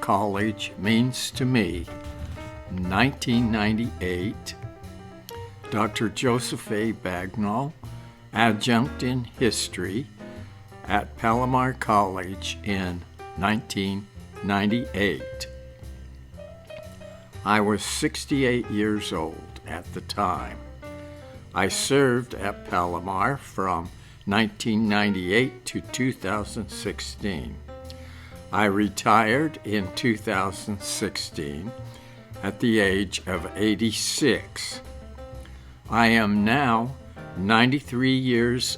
College means to me. 1998, Dr. Joseph A. Bagnall, adjunct in history at Palomar College in 1998. I was 68 years old at the time. I served at Palomar from 1998 to 2016. I retired in 2016 at the age of 86. I am now 93 years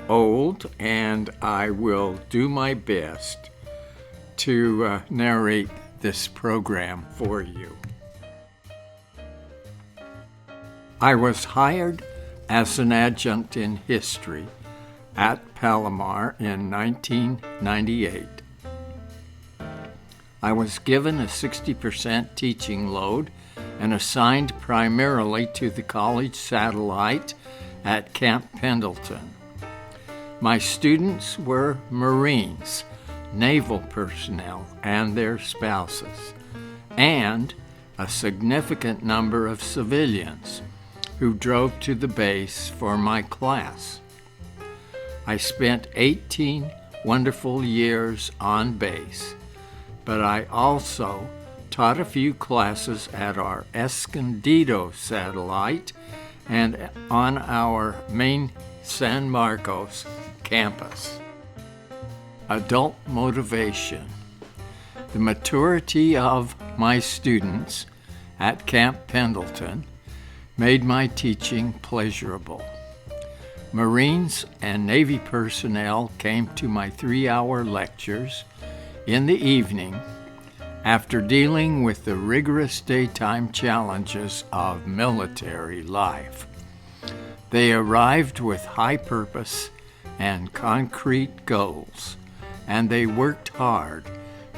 old, and I will do my best to narrate this program for you. I was hired as an adjunct in history at Palomar in 1998. I was given a 60% teaching load and assigned primarily to the college satellite at Camp Pendleton. My students were Marines, naval personnel, and their spouses, and a significant number of civilians who drove to the base for my class. I spent 18 wonderful years on base, but I also taught a few classes at our Escondido satellite and on our main San Marcos campus. Adult motivation. The maturity of my students at Camp Pendleton made my teaching pleasurable. Marines and Navy personnel came to my 3-hour lectures in the evening after dealing with the rigorous daytime challenges of military life. They arrived with high purpose and concrete goals, and they worked hard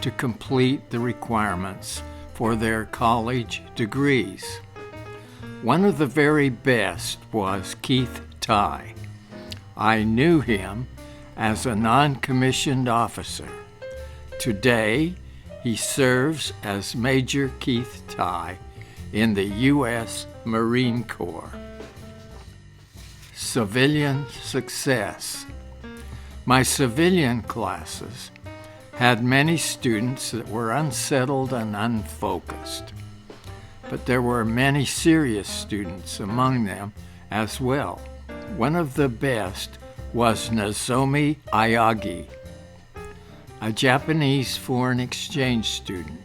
to complete the requirements for their college degrees. One of the very best was Keith Tye. I knew him as a non-commissioned officer. Today, he serves as Major Keith Tye in the U.S. Marine Corps. Civilian success. My civilian classes had many students that were unsettled and unfocused, but there were many serious students among them as well. One of the best was Nozomi Ayagi, a Japanese foreign exchange student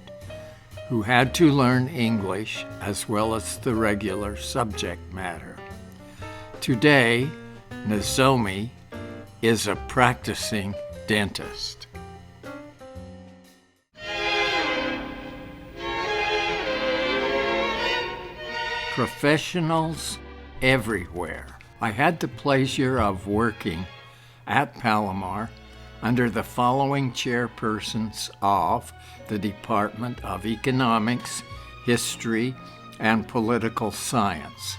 who had to learn English as well as the regular subject matter. Today, Nozomi is a practicing dentist. Professionals everywhere. I had the pleasure of working at Palomar under the following chairpersons of the Department of Economics, History, and Political Science.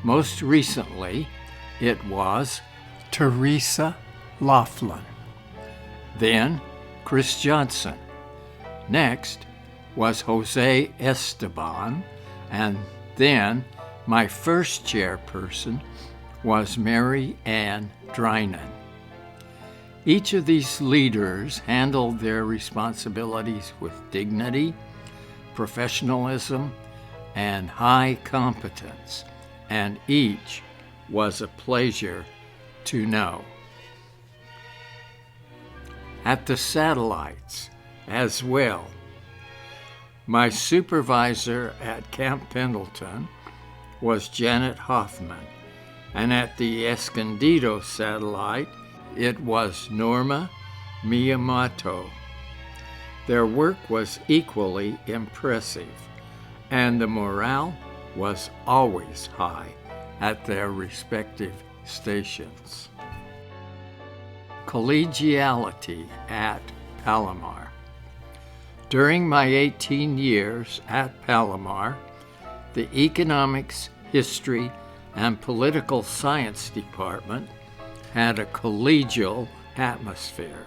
Most recently, it was Teresa Laughlin. Then Chris Johnson. Next was Jose Esteban, and then my first chairperson was Mary Ann Drinan. Each of these leaders handled their responsibilities with dignity, professionalism, and high competence, and each was a pleasure to know. At the satellites as well, my supervisor at Camp Pendleton was Janet Hoffman, and at the Escondido satellite, it was Norma Miyamoto. Their work was equally impressive, and the morale was always high at their respective stations. Collegiality at Palomar. During my 18 years at Palomar, the Economics, History, and Political Science Department had a collegial atmosphere.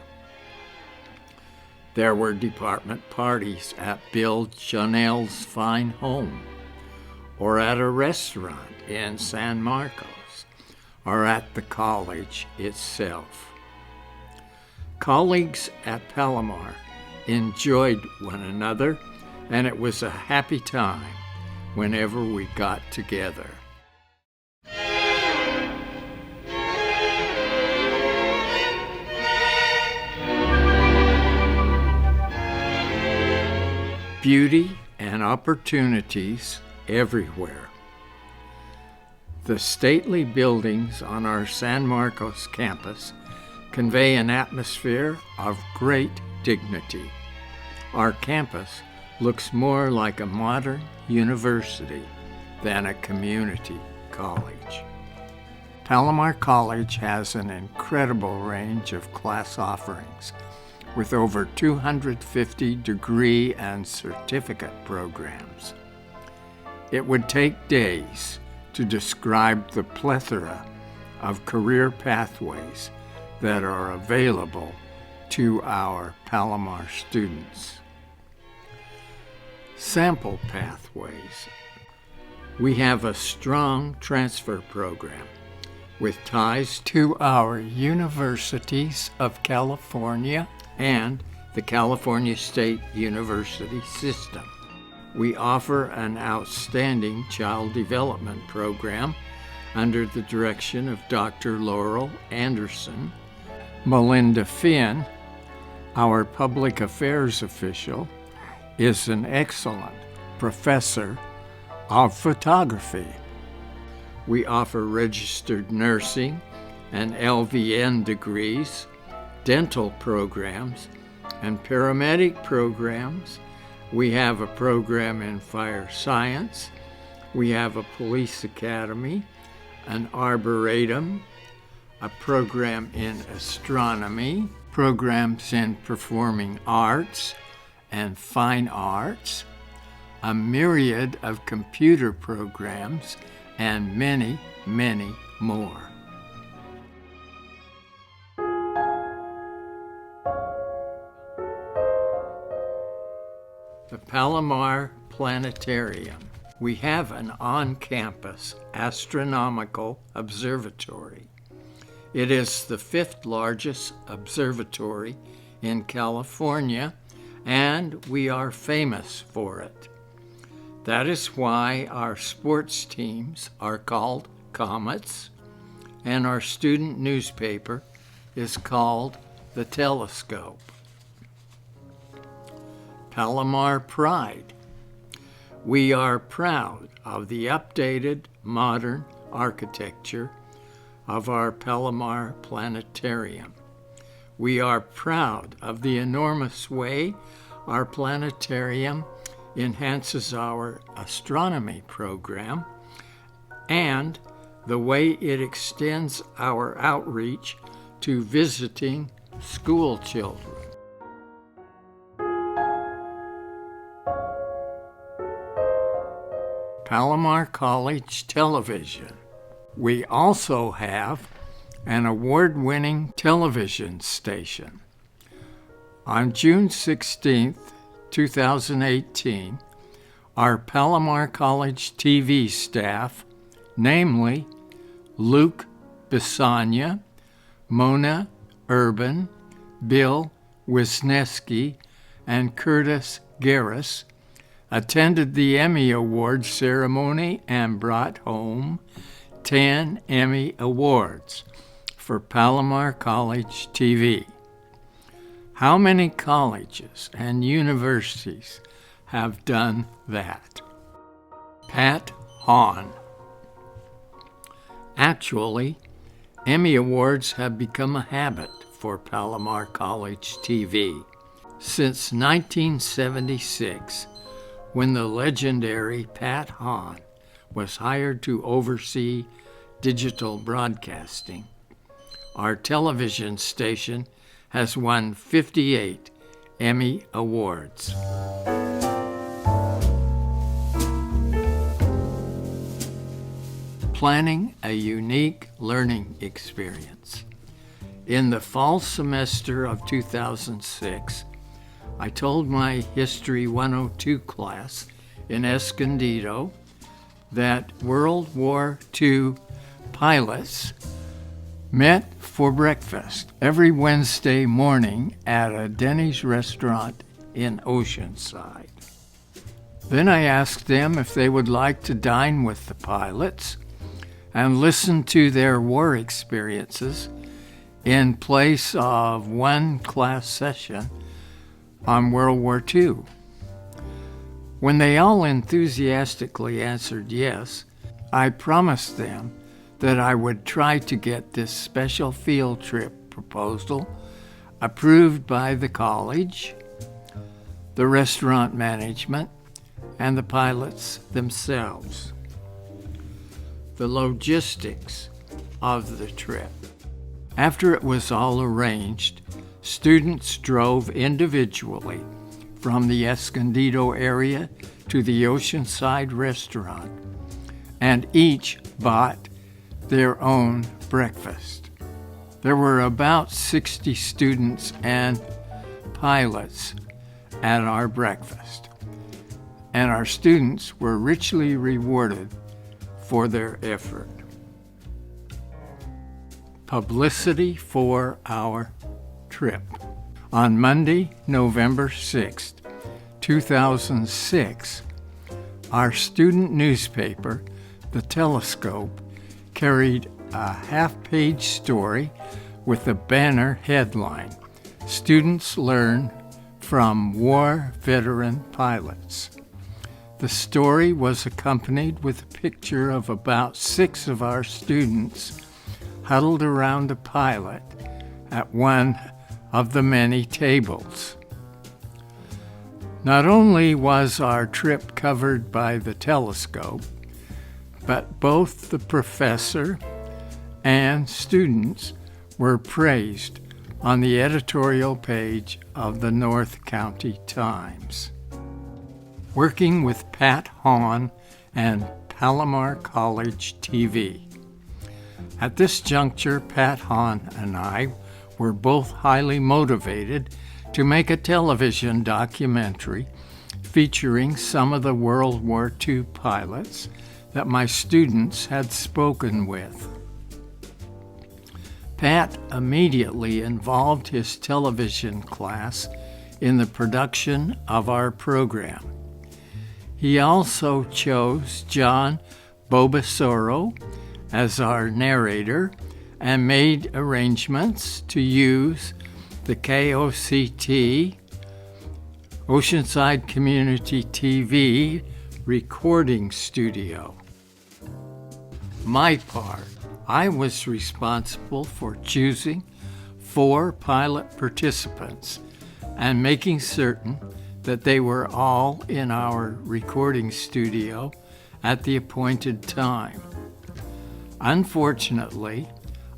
There were department parties at Bill Chanel's fine home, or at a restaurant in San Marcos, or at the college itself. Colleagues at Palomar enjoyed one another, and it was a happy time whenever we got together. Beauty and opportunities everywhere. The stately buildings on our San Marcos campus convey an atmosphere of great dignity. Our campus looks more like a modern university than a community college. Palomar College has an incredible range of class offerings, with over 250 degree and certificate programs. It would take days to describe the plethora of career pathways that are available to our Palomar students. Sample pathways. We have a strong transfer program with ties to our universities of California and the California State University system. We offer an outstanding child development program under the direction of Dr. Laurel Anderson. Melinda Finn, our public affairs official, is an excellent professor of photography. We offer registered nursing and LVN degrees, dental programs, and paramedic programs. We have a program in fire science. We have a police academy, an arboretum, a program in astronomy, programs in performing arts and fine arts, a myriad of computer programs, and many, many more. The Palomar Planetarium. We have an on-campus astronomical observatory. It is the 5th largest observatory in California, and we are famous for it. That is why our sports teams are called Comets, and our student newspaper is called The Telescope. Palomar Pride. We are proud of the updated modern architecture of our Palomar Planetarium. We are proud of the enormous way our planetarium enhances our astronomy program and the way it extends our outreach to visiting school children. Palomar College Television. We also have an award-winning television station. On June 16, 2018, our Palomar College TV staff, namely Luke Bisagna, Mona Urban, Bill Wisniewski, and Curtis Garris, attended the Emmy Awards ceremony and brought home 10 Emmy Awards for Palomar College TV. How many colleges and universities have done that? Pat Hahn. Actually, Emmy Awards have become a habit for Palomar College TV. Since 1976, when the legendary Pat Hahn was hired to oversee digital broadcasting, our television station has won 58 Emmy Awards. Planning a unique learning experience. In the fall semester of 2006, I told my History 102 class in Escondido that World War II pilots met for breakfast every Wednesday morning at a Denny's restaurant in Oceanside. Then I asked them if they would like to dine with the pilots and listen to their war experiences in place of one class session on World War II. When they all enthusiastically answered yes, I promised them that I would try to get this special field trip proposal approved by the college, the restaurant management, and the pilots themselves. The logistics of the trip. After it was all arranged, students drove individually from the Escondido area to the Oceanside restaurant, and each bought their own breakfast. There were about 60 students and pilots at our breakfast, and our students were richly rewarded for their effort. Publicity for our trip. On Monday, November 6th, 2006, our student newspaper, The Telescope, carried a half-page story with a banner headline, "Students Learn from War Veteran Pilots." The story was accompanied with a picture of about 6 of our students huddled around a pilot at one of the many tables. Not only was our trip covered by the Telescope, but both the professor and students were praised on the editorial page of the North County Times. Working with Pat Hahn and Palomar College TV. At this juncture, Pat Hahn and I were both highly motivated to make a television documentary featuring some of the World War II pilots that my students had spoken with. Pat immediately involved his television class in the production of our program. He also chose John Bobasoro as our narrator and made arrangements to use the KOCT, Oceanside Community TV, recording studio. My part, I was responsible for choosing 4 pilot participants and making certain that they were all in our recording studio at the appointed time. Unfortunately,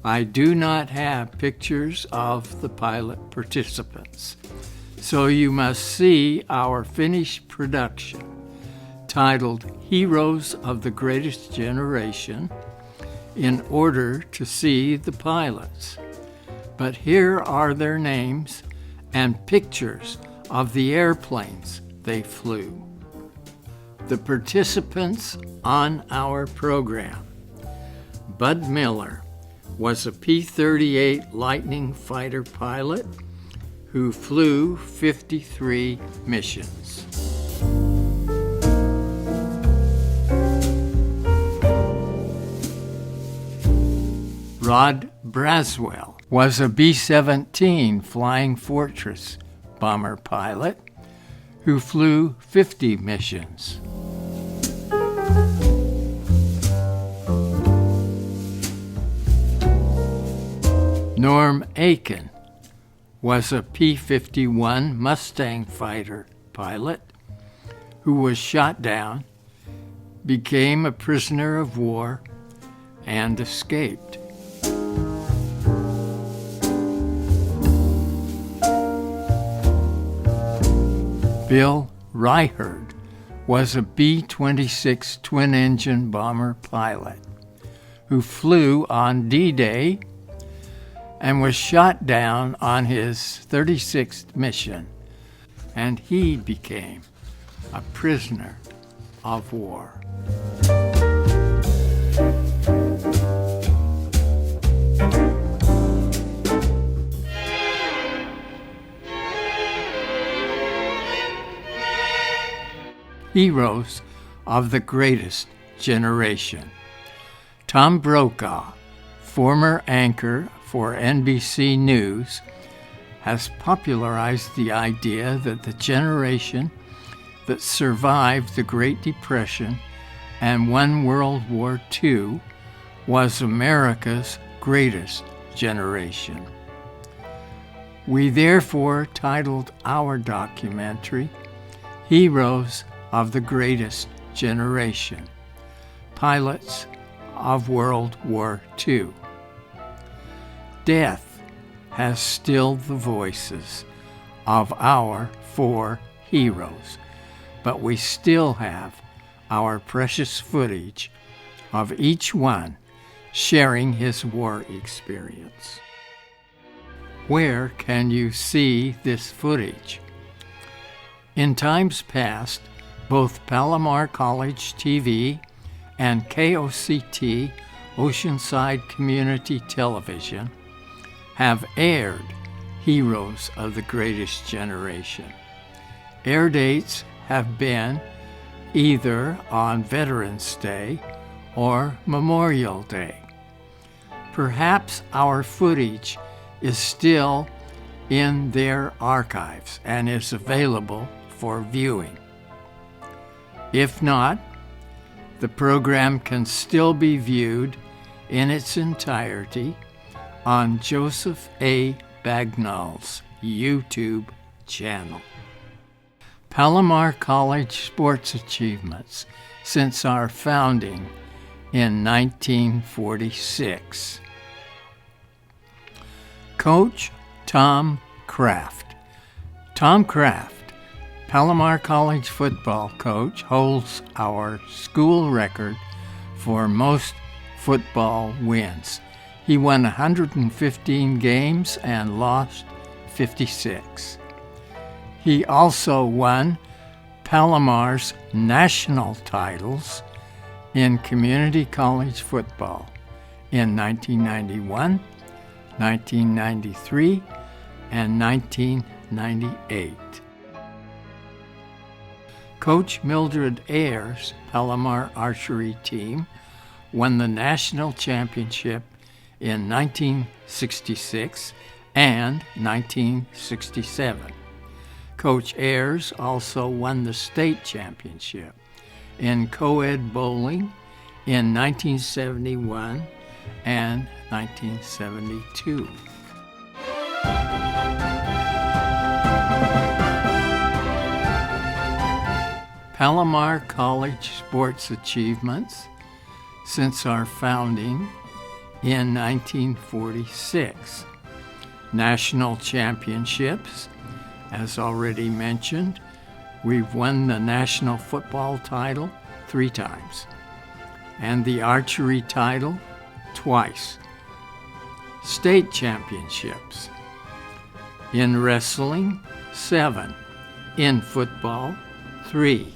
I do not have pictures of the pilot participants, so you must see our finished production titled Heroes of the Greatest Generation in order to see the pilots. But here are their names and pictures of the airplanes they flew. The participants on our program. Bud Miller was a P-38 Lightning fighter pilot who flew 53 missions. Rod Braswell was a B-17 Flying Fortress bomber pilot who flew 50 missions. Norm Aiken was a P-51 Mustang fighter pilot who was shot down, became a prisoner of war, and escaped. Bill Ryherd was a B-26 twin-engine bomber pilot who flew on D-Day and was shot down on his 36th mission. and he became a prisoner of war. Heroes of the greatest generation. Tom Brokaw, former anchor for NBC News, has popularized the idea that the generation that survived the Great Depression and won World War II was America's greatest generation. We therefore titled our documentary, Heroes of the Greatest Generation, Pilots of World War II. Death has stilled the voices of our four heroes, but we still have our precious footage of each one sharing his war experience. Where can you see this footage? In times past, both Palomar College TV and KOCT Oceanside Community Television have aired Heroes of the Greatest Generation. Air dates have been either on Veterans Day or Memorial Day. Perhaps our footage is still in their archives and is available for viewing. If not, the program can still be viewed in its entirety on Joseph A. Bagnall's YouTube channel. Palomar College sports achievements since our founding in 1946. Coach Tom Kraft. Tom Kraft, Palomar College football coach, holds our school record for most football wins. He won 115 games and lost 56. He also won Palomar's national titles in community college football in 1991, 1993, and 1998. Coach Mildred Ayers' Palomar archery team won the national championship in 1966 and 1967. Coach Ayers also won the state championship in co-ed bowling in 1971 and 1972. Palomar College sports achievements since our founding in 1946. National championships, as already mentioned, we've won the national football title 3 times and the archery title twice. State championships. In wrestling, 7. In football, 3.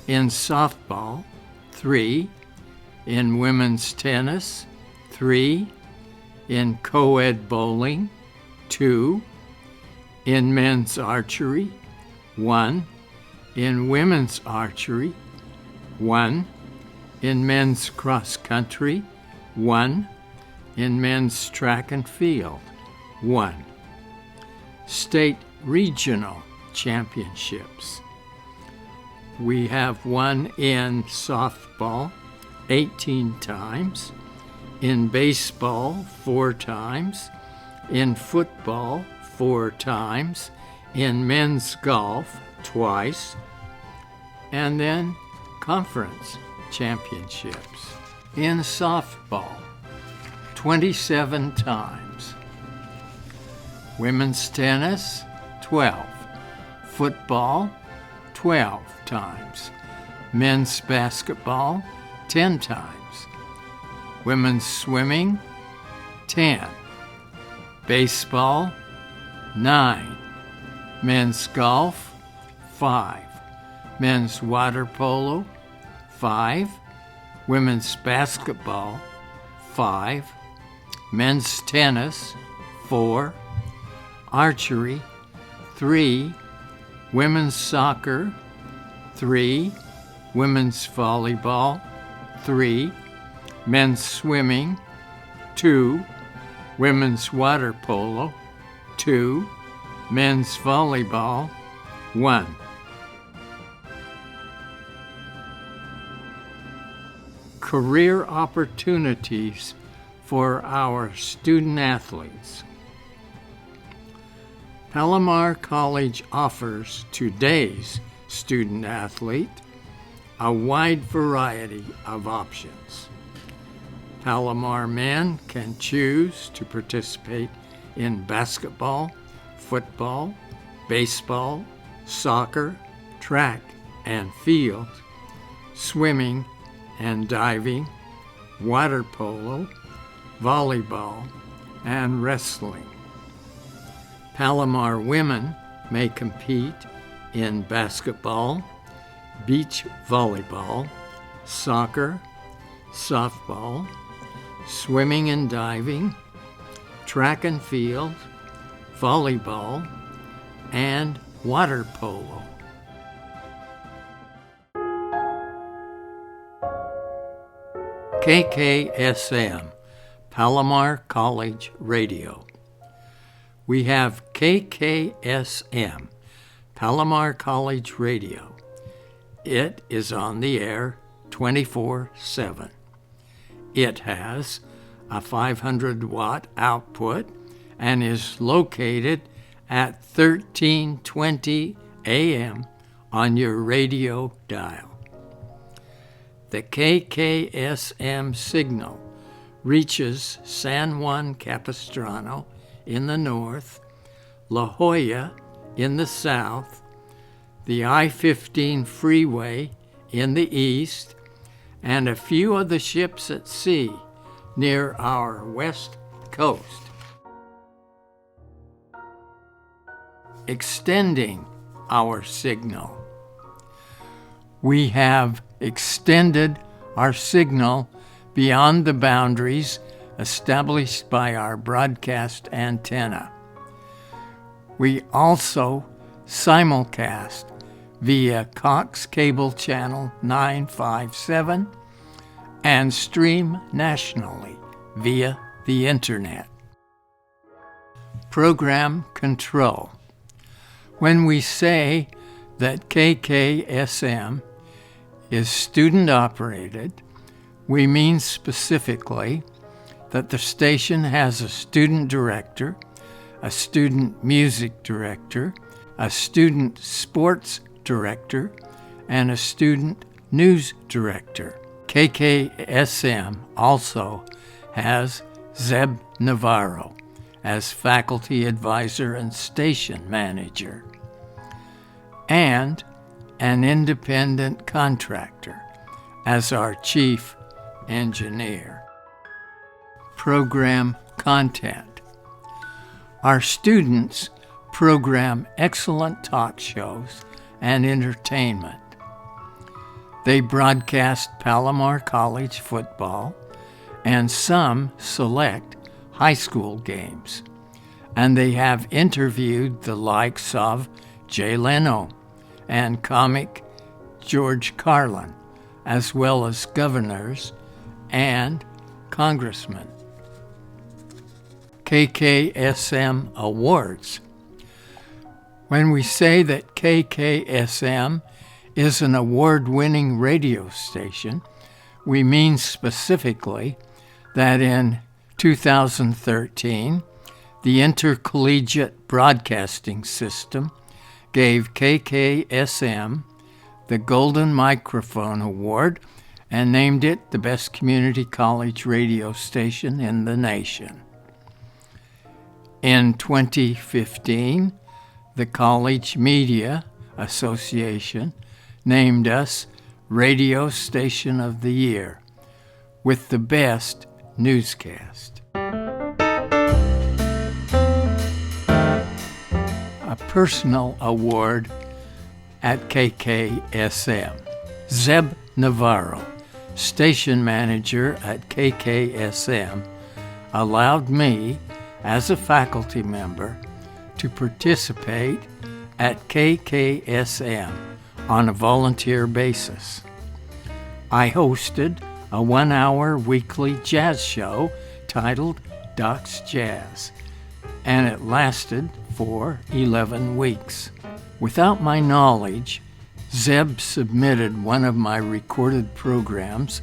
In softball, 3. In women's tennis, 3. In co-ed bowling, 2. In men's archery, 1. In women's archery, 1. In men's cross country, 1. In men's track and field, 1. State regional championships. We have won in softball 18 times, in baseball 4 times, in football 4 times, in men's golf twice, and then conference championships. In softball, 27 times. Women's tennis, 12. Football, 12 times. Men's basketball, 10 times. Women's swimming, 10. Baseball, 9. Men's golf, 5. Men's water polo, 5. Women's basketball, 5. Men's tennis, 4. Archery, 3. Women's soccer, 3. Women's volleyball, 3. Men's swimming, 2. Women's water polo, 2. Men's volleyball, 1. Career opportunities for our student athletes. Palomar College offers today's student athlete a wide variety of options. Palomar men can choose to participate in basketball, football, baseball, soccer, track and field, swimming and diving, water polo, volleyball, and wrestling. Palomar women may compete in basketball, beach volleyball, soccer, softball, swimming and diving, track and field, volleyball, and water polo. KKSM, Palomar College Radio. We have KKSM, Palomar College Radio. It is on the air 24/7. It has a 500-watt output and is located at 1320 AM on your radio dial. The KKSM signal reaches San Juan Capistrano in the north, La Jolla in the south, the I-15 freeway in the east, and a few of the ships at sea near our west coast. Extending our signal. We have extended our signal beyond the boundaries established by our broadcast antenna. We also simulcast via Cox Cable Channel 957 and stream nationally via the Internet. Program control. When we say that KKSM is student-operated, we mean specifically that the station has a student director, a student music director, a student sports director, and a student news director. KKSM also has Zeb Navarro as faculty advisor and station manager, and an independent contractor as our chief engineer. Program content. Our students program excellent talk shows and entertainment. They broadcast Palomar College football and some select high school games, and they have interviewed the likes of Jay Leno and comic George Carlin, as well as governors and congressmen. KKSM Awards. When we say that KKSM is an award-winning radio station, we mean specifically that in 2013, the Intercollegiate Broadcasting System gave KKSM the Golden Microphone Award and named it the best community college radio station in the nation. In 2015, the College Media Association named us Radio Station of the Year with the best newscast. A personal award at KKSM. Zeb Navarro, station manager at KKSM, allowed me, as a faculty member, to participate at KKSM on a volunteer basis. I hosted a 1-hour weekly jazz show titled Doc's Jazz, and it lasted for 11 weeks. Without my knowledge, Zeb submitted one of my recorded programs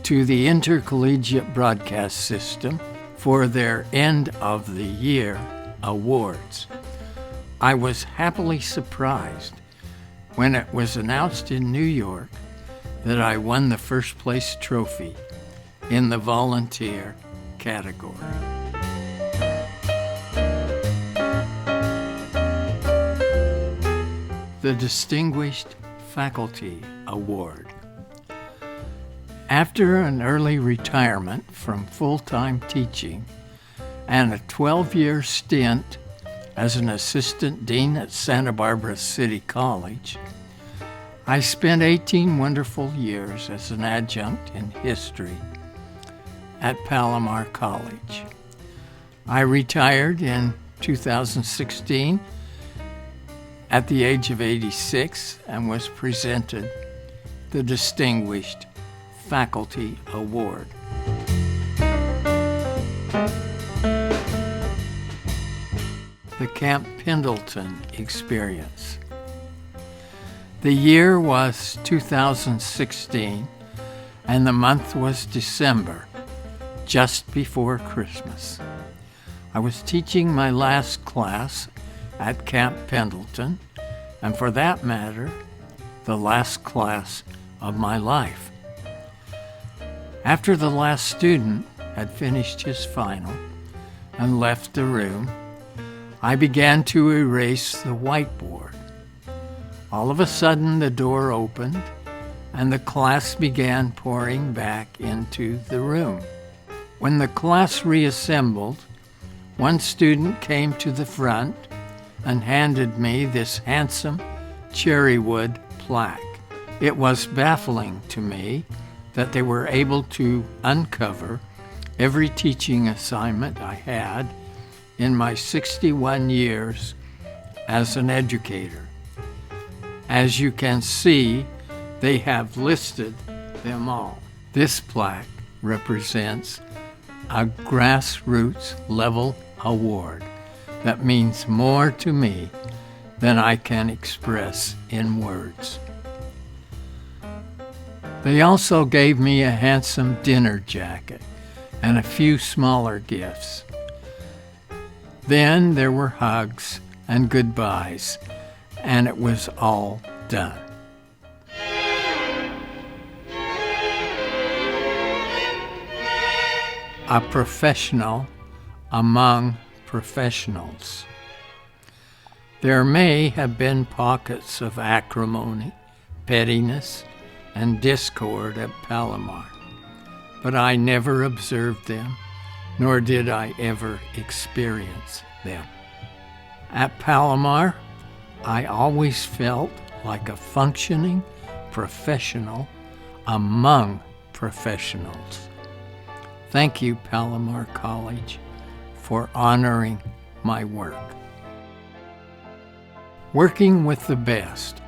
to the Intercollegiate Broadcast System for their end of the year awards. I was happily surprised when it was announced in New York that I won the first place trophy in the volunteer category. The Distinguished Faculty Award. After an early retirement from full-time teaching and a 12-year stint as an assistant dean at Santa Barbara City College, I spent 18 wonderful years as an adjunct in history at Palomar College. I retired in 2016 at the age of 86 and was presented the Distinguished Faculty Award. The Camp Pendleton Experience. The year was 2016, and the month was December, just before Christmas. I was teaching my last class at Camp Pendleton, and for that matter, the last class of my life. After the last student had finished his final and left the room, I began to erase the whiteboard. All of a sudden, the door opened, and the class began pouring back into the room. When the class reassembled, one student came to the front and handed me this handsome cherrywood plaque. It was baffling to me that they were able to uncover every teaching assignment I had in my 61 years as an educator. As you can see, they have listed them all. This plaque represents a grassroots level award that means more to me than I can express in words. They also gave me a handsome dinner jacket and a few smaller gifts. Then there were hugs and goodbyes, and it was all done. A professional among professionals. There may have been pockets of acrimony, pettiness, and discord at Palomar, but I never observed them, nor did I ever experience them. At Palomar, I always felt like a functioning professional among professionals. Thank you, Palomar College, for honoring my work. Working with the best.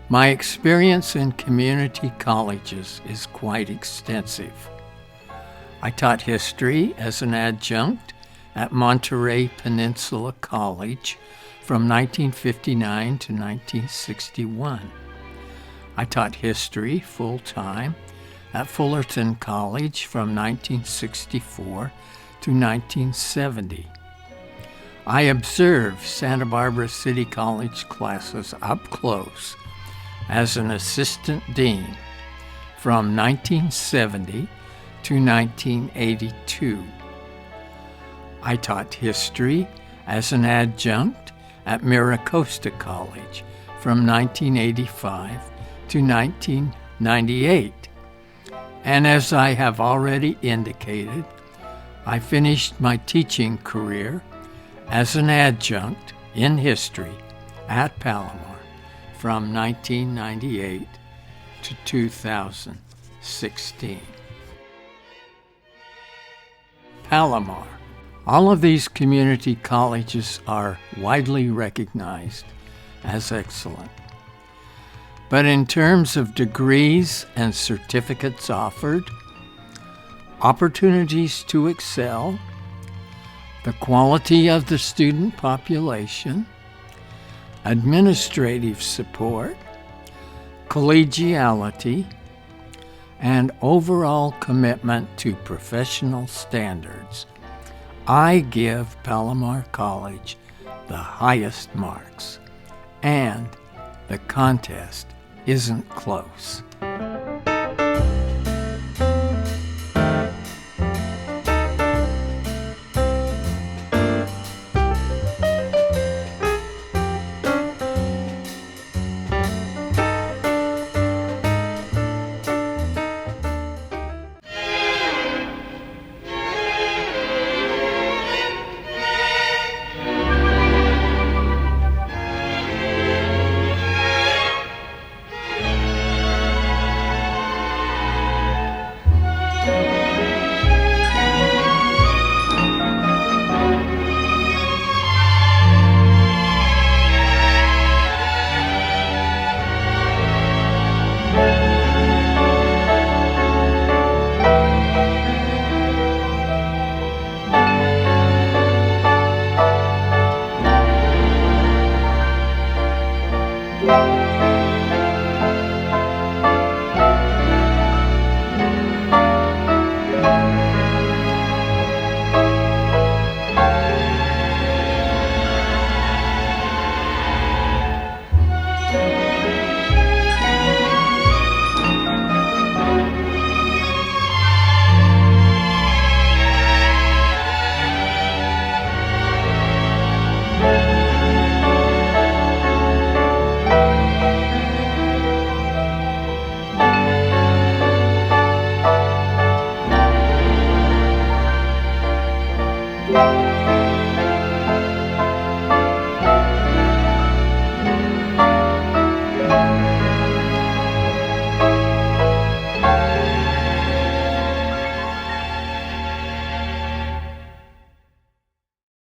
My experience in community colleges is quite extensive. I taught history as an adjunct at Monterey Peninsula College from 1959 to 1961. I taught history full-time at Fullerton College from 1964 to 1970. I observed Santa Barbara City College classes up close as an assistant dean from 1970 to 1982. I taught history as an adjunct at Miracosta College from 1985 to 1998. And as I have already indicated, I finished my teaching career as an adjunct in history at Palomar from 1998 to 2016. Palomar. All of these community colleges are widely recognized as excellent. But in terms of degrees and certificates offered, opportunities to excel, the quality of the student population, administrative support, collegiality, and overall commitment to professional standards, I give Palomar College the highest marks, and the contest isn't close.